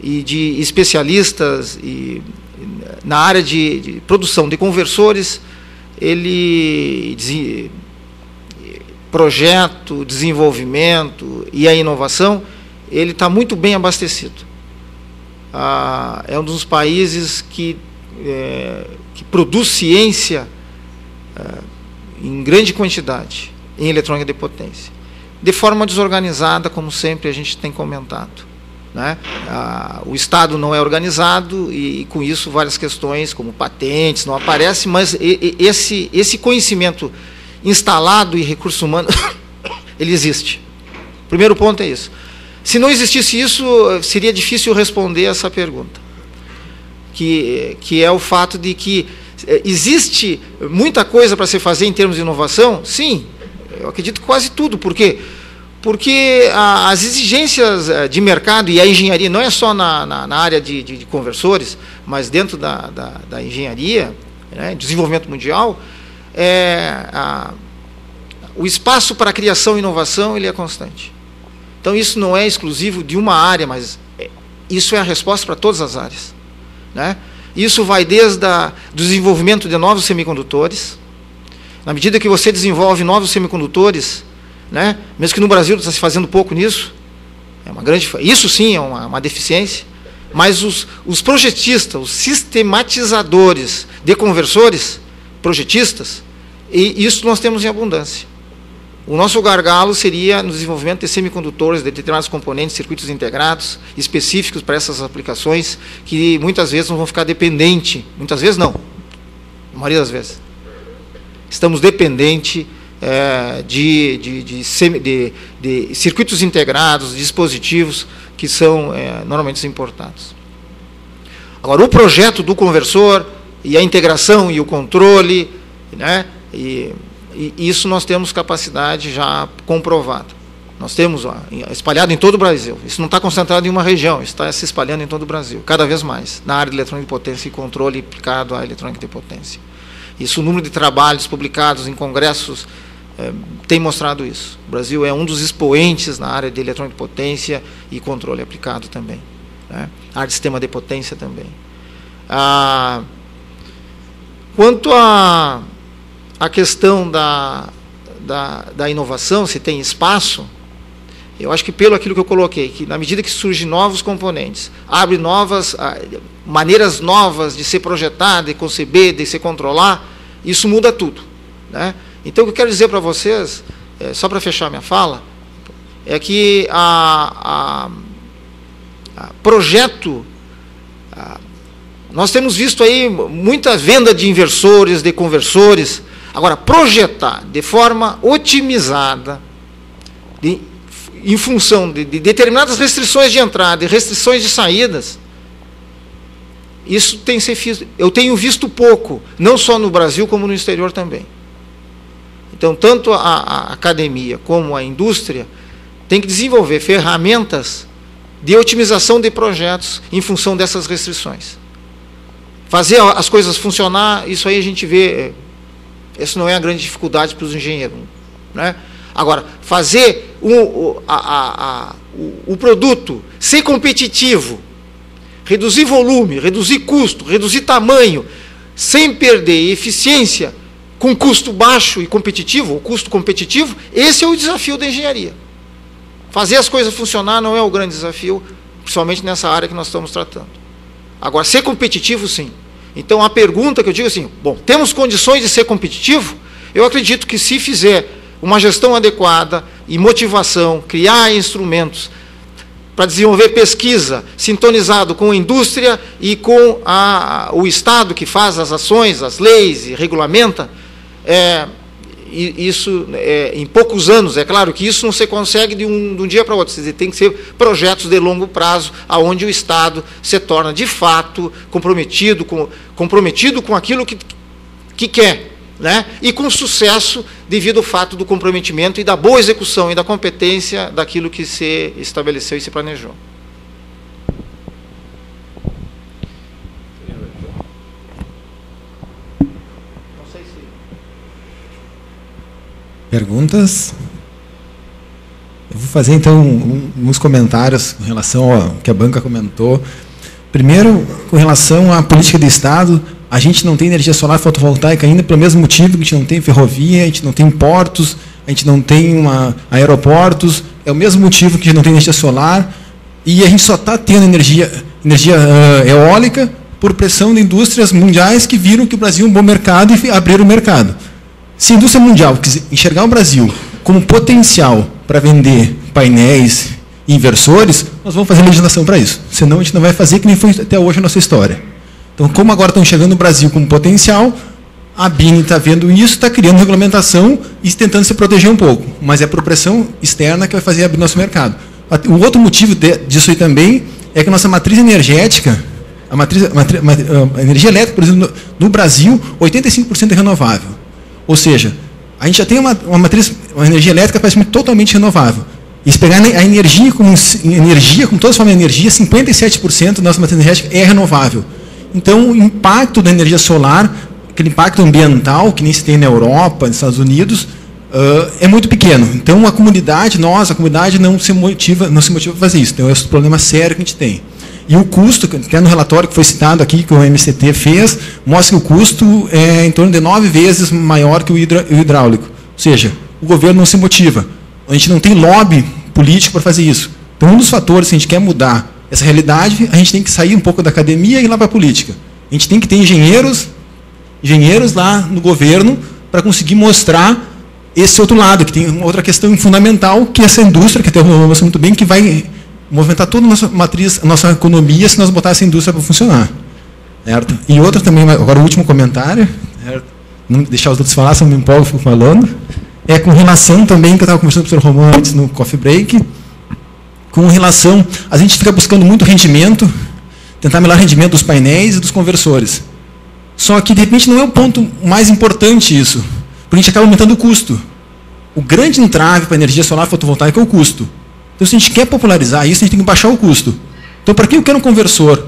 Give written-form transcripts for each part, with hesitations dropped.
e de especialistas na área de produção de conversores, projeto, desenvolvimento e a inovação, ele está muito bem abastecido. É um dos países que produz ciência em grande quantidade, em eletrônica de potência. De forma desorganizada, como sempre a gente tem comentado, né? O Estado não é organizado e com isso várias questões, como patentes, não aparecem, mas esse conhecimento instalado em recursos humanos, ele existe. O primeiro ponto é isso. Se não existisse isso, seria difícil responder essa pergunta, que é o fato de que existe muita coisa para se fazer em termos de inovação. Sim, eu acredito que quase tudo. Por quê? Porque as exigências de mercado, e a engenharia não é só na área de conversores, mas dentro da engenharia, né, desenvolvimento mundial, o espaço para a criação e inovação ele é constante. Então, isso não é exclusivo de uma área, mas isso é a resposta para todas as áreas, né? Isso vai desde o desenvolvimento de novos semicondutores. Na medida que você desenvolve novos semicondutores, né, mesmo que no Brasil está se fazendo pouco nisso, isso sim é uma deficiência, mas os projetistas, os sistematizadores de conversores, projetistas, e isso nós temos em abundância. O nosso gargalo seria no desenvolvimento de semicondutores, de determinados componentes, circuitos integrados, específicos para essas aplicações, que muitas vezes não vão ficar dependentes, muitas vezes não, a maioria das vezes. Estamos dependentes de circuitos integrados, dispositivos que são normalmente importados. Agora, o projeto do conversor e a integração e o controle, né, e isso nós temos capacidade já comprovada. Nós temos espalhado em todo o Brasil. Isso não está concentrado em uma região, está se espalhando em todo o Brasil, cada vez mais, na área de eletrônica de potência e controle aplicado à eletrônica de potência. Isso, o número de trabalhos publicados em congressos tem mostrado isso. O Brasil é um dos expoentes na área de eletrônica de potência e controle aplicado também, né? A área de sistema de potência também. Quanto à questão da inovação, se tem espaço, eu acho que pelo aquilo que eu coloquei, que na medida que surgem novos componentes, abre maneiras novas de ser projetar, de conceber, de se controlar, isso muda tudo, né? Então, o que eu quero dizer para vocês, só para fechar minha fala, é que projeto, nós temos visto aí muita venda de inversores, de conversores. Agora, projetar de forma otimizada, em função de determinadas restrições de entrada e restrições de saídas, isso tem se feito, eu tenho visto pouco, não só no Brasil, como no exterior também. Então, tanto a academia como a indústria tem que desenvolver ferramentas de otimização de projetos em função dessas restrições. Fazer as coisas funcionar, isso aí a gente vê, isso não é a grande dificuldade para os engenheiros, né? Agora, fazer o produto ser competitivo, reduzir volume, reduzir custo, reduzir tamanho, sem perder eficiência, com custo baixo e competitivo, ou custo competitivo, esse é o desafio da engenharia. Fazer as coisas funcionar não é o grande desafio, principalmente nessa área que nós estamos tratando. Agora, ser competitivo, sim. Então, a pergunta que eu digo assim, bom, temos condições de ser competitivo? Eu acredito que se fizer uma gestão adequada e motivação, criar instrumentos para desenvolver pesquisa, sintonizado com a indústria e com o Estado que faz as ações, as leis e regulamenta, isso em poucos anos, é claro que isso não se consegue de um dia para o outro, tem que ser projetos de longo prazo, onde o Estado se torna, de fato, comprometido com aquilo que quer, né? E com sucesso devido ao fato do comprometimento e da boa execução e da competência daquilo que se estabeleceu e se planejou. Perguntas? Eu vou fazer, então, uns comentários com relação ao que a banca comentou. Primeiro, com relação à política de Estado, a gente não tem energia solar fotovoltaica ainda pelo mesmo motivo que a gente não tem ferrovia, a gente não tem portos, a gente não tem aeroportos, é o mesmo motivo que a gente não tem energia solar, e a gente só está tendo energia eólica por pressão de indústrias mundiais que viram que o Brasil é um bom mercado e abriram o mercado. Se a indústria mundial quiser enxergar o Brasil como potencial para vender painéis e inversores, nós vamos fazer legislação para isso. Senão a gente não vai fazer que nem foi até hoje a nossa história. Então, como agora estão enxergando o Brasil como potencial, a BIN está vendo isso, está criando regulamentação e tentando se proteger um pouco. Mas é por pressão externa que vai fazer abrir nosso mercado. O outro motivo disso aí também é que a nossa matriz energética, a energia elétrica, por exemplo, no Brasil, 85% é renovável. Ou seja, a gente já tem uma energia elétrica praticamente totalmente renovável. E se pegar a energia, como todas as formas de energia, 57% da nossa matriz energética é renovável. Então, o impacto da energia solar, aquele impacto ambiental, que nem se tem na Europa, nos Estados Unidos, é muito pequeno. Então, a comunidade não se motiva a fazer isso. Então, esse é o problema sério que a gente tem. E o custo, que é no relatório que foi citado aqui, que o MCT fez, mostra que o custo é em torno de 9 vezes maior que o hidráulico. Ou seja, o governo não se motiva. A gente não tem lobby político para fazer isso. Então, um dos fatores, se a gente quer mudar essa realidade, a gente tem que sair um pouco da academia e ir lá para a política. A gente tem que ter engenheiros lá no governo para conseguir mostrar esse outro lado, que tem uma outra questão fundamental, que é essa indústria, que até o Romano mostrou muito bem, que vai movimentar toda a nossa matriz, a nossa economia, se nós botar essa indústria para funcionar. Certo? E outra também, agora o último comentário, certo? Não deixar os outros falar, se eu me empolgo, eu fico falando, é com relação também, que eu estava conversando com o professor Romano antes no coffee break, com relação, a gente fica buscando muito rendimento, tentar melhorar o rendimento dos painéis e dos conversores. Só que, de repente, não é o ponto mais importante isso, porque a gente acaba aumentando o custo. O grande entrave para a energia solar fotovoltaica é o custo. Então, se a gente quer popularizar isso, a gente tem que baixar o custo. Então, para que eu quero um conversor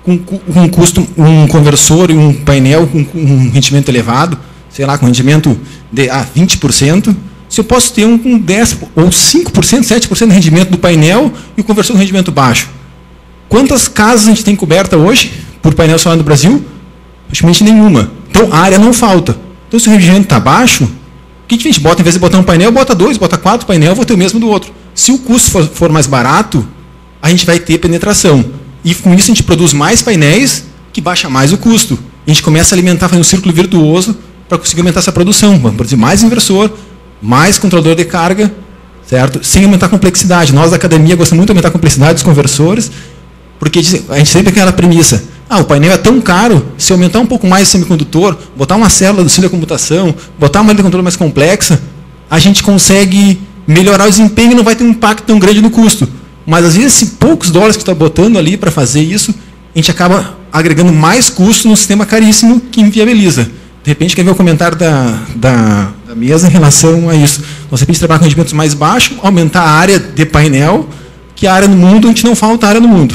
um conversor e um painel com um rendimento elevado, sei lá, com rendimento de 20%, se eu posso ter um com 10% ou 5%, 7% de rendimento do painel e o conversor com rendimento baixo? Quantas casas a gente tem coberta hoje por painel solar no Brasil? Praticamente nenhuma. Então, a área não falta. Então, se o rendimento está baixo, o que a gente bota? Em vez de botar um painel, bota 2, bota 4 painel, vou ter o mesmo do outro. Se o custo for mais barato, a gente vai ter penetração. E com isso a gente produz mais painéis, que baixa mais o custo. A gente começa a alimentar, fazer um círculo virtuoso para conseguir aumentar essa produção. Vamos produzir mais inversor, mais controlador de carga, certo? Sem aumentar a complexidade. Nós da academia gostamos muito de aumentar a complexidade dos conversores, porque a gente sempre tem aquela premissa, o painel é tão caro, se aumentar um pouco mais o semicondutor, botar uma célula do auxílio à computação, botar uma linha de controle mais complexa, a gente consegue melhorar o desempenho e não vai ter um impacto tão grande no custo. Mas, às vezes, esses poucos dólares que está botando ali para fazer isso, a gente acaba agregando mais custo num sistema caríssimo que inviabiliza. De repente, quer ver o comentário da mesa em relação a isso. Nós, de repente, trabalhar com rendimentos mais baixos, aumentar a área de painel, que a área no mundo, a gente não falta área no mundo.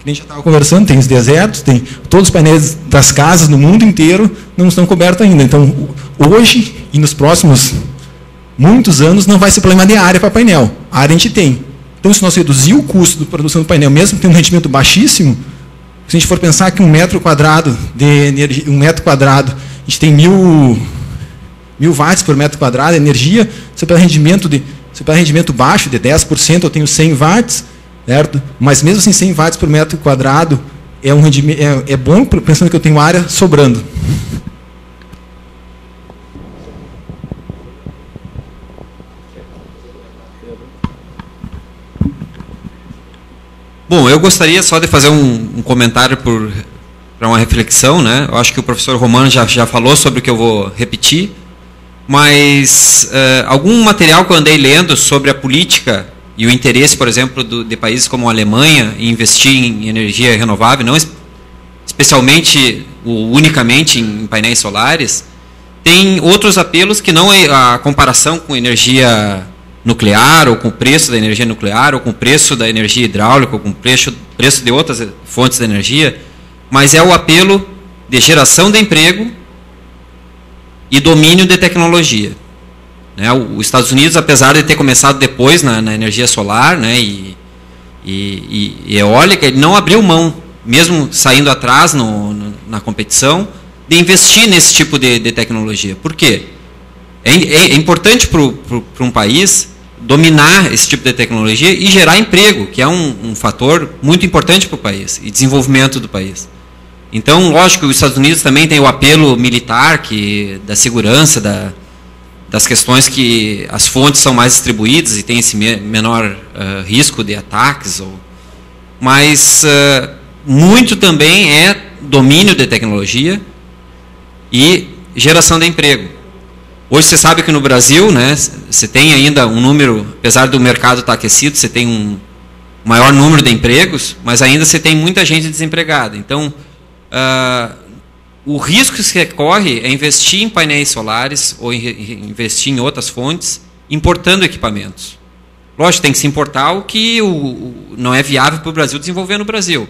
A gente já estava conversando, tem os desertos, tem todos os painéis das casas no mundo inteiro, não estão cobertos ainda. Então, hoje e nos próximos muitos anos, não vai ser problema de área para painel. A área a gente tem. Então, se nós reduzir o custo de produção do painel, mesmo tendo um rendimento baixíssimo, se a gente for pensar que 1 metro quadrado de energia, 1 metro quadrado, a gente tem 1000 watts por metro quadrado de energia, se eu pegar rendimento baixo de 10%, eu tenho 100 watts, certo? Mas mesmo assim, 100 watts por metro quadrado é um rendimento, é bom, pensando que eu tenho área sobrando. Bom, eu gostaria só de fazer um comentário para uma reflexão, né? Eu acho que o professor Romano já falou sobre o que eu vou repetir, mas algum material que eu andei lendo sobre a política e o interesse, por exemplo, de países como a Alemanha em investir em energia renovável, não especialmente ou unicamente em painéis solares, tem outros apelos que não é a comparação com energia nuclear, ou com o preço da energia nuclear, ou com o preço da energia hidráulica, ou com o preço de outras fontes de energia, mas é o apelo de geração de emprego e domínio de tecnologia. né? Os Estados Unidos, apesar de ter começado depois na energia solar, né, e eólica, ele não abriu mão, mesmo saindo atrás na competição, de investir nesse tipo de tecnologia. Por quê? É importante para um país dominar esse tipo de tecnologia e gerar emprego, que é um fator muito importante para o país, e desenvolvimento do país. Então, lógico que os Estados Unidos também tem o apelo militar, da segurança, das questões que as fontes são mais distribuídas e tem esse menor risco de ataques. Mas muito também é domínio de tecnologia e geração de emprego. Hoje você sabe que no Brasil, né, você tem ainda um número, apesar do mercado estar aquecido, você tem um maior número de empregos, mas ainda você tem muita gente desempregada. Então, o risco que se corre é investir em painéis solares ou investir em outras fontes, importando equipamentos. Lógico, tem que se importar o que não é viável para o Brasil desenvolver no Brasil.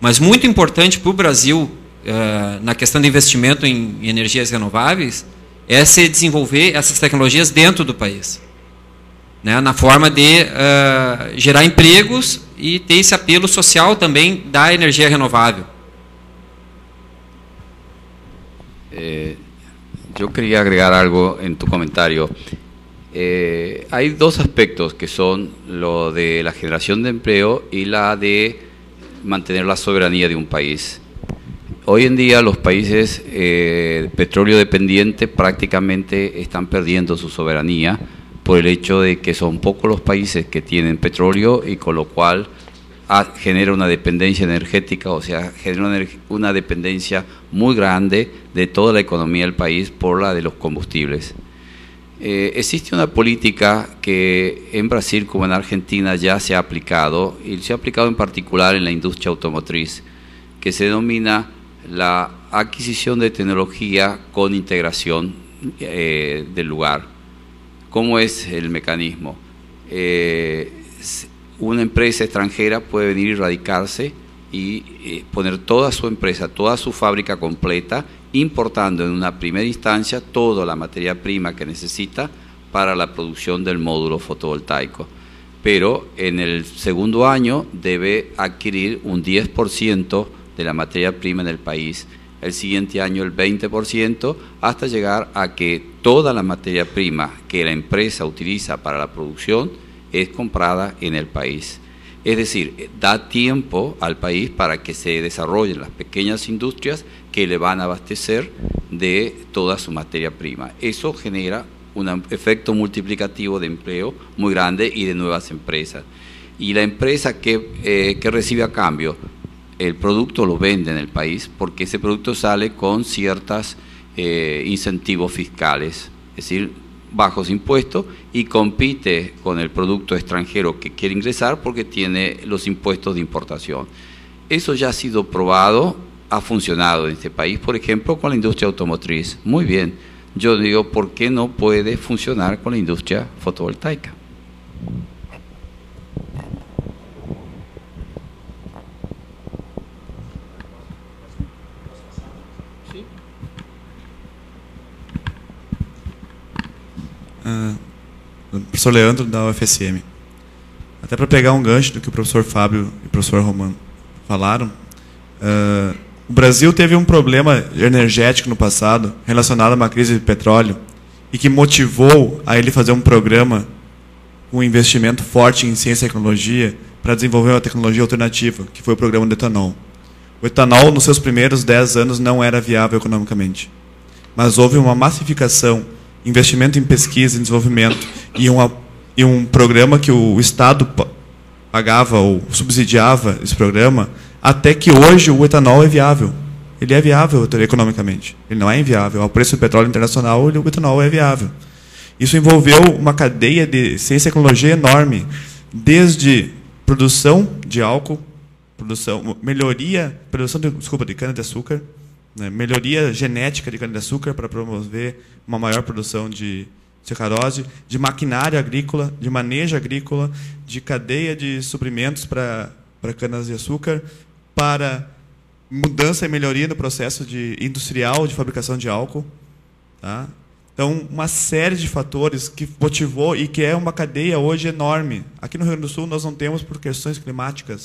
Mas muito importante para o Brasil, na questão de investimento em energias renováveis, é se desenvolver essas tecnologias dentro do país, né, na forma de gerar empregos e ter esse apelo social também da energia renovável. Yo quería agregar algo en tu comentario. Hay dos aspectos que son lo de la generación de empleo y la de mantener la soberanía de un país. Hoy en día los países petróleo dependientes prácticamente están perdiendo su soberanía por el hecho de que son pocos los países que tienen petróleo y con lo cual genera una dependencia energética, o sea, genera una dependencia muy grande de toda la economía del país por la de los combustibles. Existe una política que en Brasil como en Argentina ya se ha aplicado, y se ha aplicado en particular en la industria automotriz, que se denomina la adquisición de tecnología con integración del lugar. ¿Cómo es el mecanismo? Una empresa extranjera puede venir y radicarse y poner toda su empresa, toda su fábrica completa, importando en una primera instancia toda la materia prima que necesita para la producción del módulo fotovoltaico. Pero en el segundo año debe adquirir un 10% de la materia prima en el país, el siguiente año el 20%, hasta llegar a que toda la materia prima que la empresa utiliza para la producción es comprada en el país. Es decir, da tiempo al país para que se desarrollen las pequeñas industrias que le van a abastecer de toda su materia prima. Eso genera un efecto multiplicativo de empleo muy grande y de nuevas empresas. Y la empresa que recibe a cambio el producto lo vende en el país porque ese producto sale con ciertos incentivos fiscales, es decir, bajos impuestos, y compite con el producto extranjero que quiere ingresar porque tiene los impuestos de importación. Eso ya ha sido probado, ha funcionado en este país, por ejemplo, con la industria automotriz. Muy bien. Yo digo, ¿por qué no puede funcionar con la industria fotovoltaica? Professor Leandro, da UFSM. Até para pegar um gancho do que o professor Fábio e o professor Romano falaram, o Brasil teve um problema energético no passado relacionado a uma crise de petróleo e que motivou a ele fazer um programa com investimento forte em ciência e tecnologia para desenvolver uma tecnologia alternativa, que foi o programa do etanol. O etanol, nos seus primeiros 10 anos, não era viável economicamente, mas houve uma massificação, investimento em pesquisa e desenvolvimento e um programa que o Estado pagava ou subsidiava esse programa, até que hoje o etanol é viável. Ele é viável economicamente. Ele não é inviável. Ao preço do petróleo internacional, o etanol é viável. Isso envolveu uma cadeia de ciência e tecnologia enorme, desde produção de álcool, produção de cana-de-açúcar, né, melhoria genética de cana-de-açúcar para promover uma maior produção de sacarose, de maquinário agrícola, de manejo agrícola, de cadeia de suprimentos para canas-de-açúcar, para mudança e melhoria no processo industrial de fabricação de álcool. Tá? Então, uma série de fatores que motivou e que é uma cadeia hoje enorme. Aqui no Rio Grande do Sul nós não temos por questões climáticas.